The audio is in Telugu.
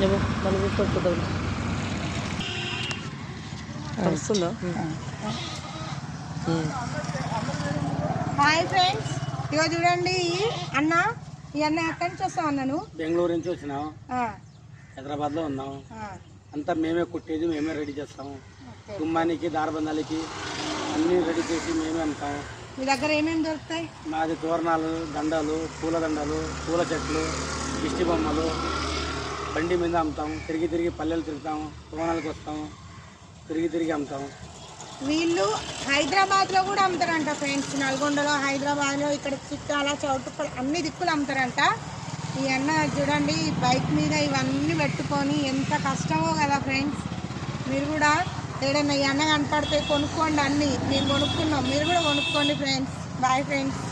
ఏమో మనం చూసుకుంటుందాం వస్తుందా. హాయ్ ఫ్రెండ్స్, ఇగో చూడండి అన్న. ఈ అన్న ఎక్కడి నుంచి వస్తావు అన్నాను? బెంగళూరు నుంచి వచ్చినాం, హైదరాబాద్లో ఉన్నాం. అంతా మేమే కుట్టేది, మేమే రెడీ చేస్తాము. గుమ్మానికి దారబందాలకి అన్నీ రెడీ చేసి మేమే అమ్ముతాము. మీ దగ్గర ఏమేమి దొరుకుతాయి? మాది తోరణాలు, దండాలు, పూల దండాలు, పూల చెట్లు, దిష్టి బొమ్మలు బండి మీద అమ్ముతాము. తిరిగి తిరిగి పల్లెలు తిరుగుతాము, తోరణాలకు వస్తాము, తిరిగి తిరిగి అమ్ముతాము. వీళ్ళు హైదరాబాద్లో కూడా అమ్ముతారంట ఫ్రెండ్స్. నల్గొండలో, హైదరాబాద్లో, ఇక్కడ చుట్టాల చౌటుప్పలు అన్ని దిక్కులు అమ్ముతారంట. ఈ అన్న చూడండి బైక్ మీద ఇవన్నీ పెట్టుకొని ఎంత కష్టమో కదా ఫ్రెండ్స్. మీరు కూడా ఏదైనా ఈ అన్న కనపడితే కొనుక్కోండి. అన్నీ మేము కొనుక్కున్నాం, మీరు కూడా కొనుక్కోండి ఫ్రెండ్స్. Bye friends.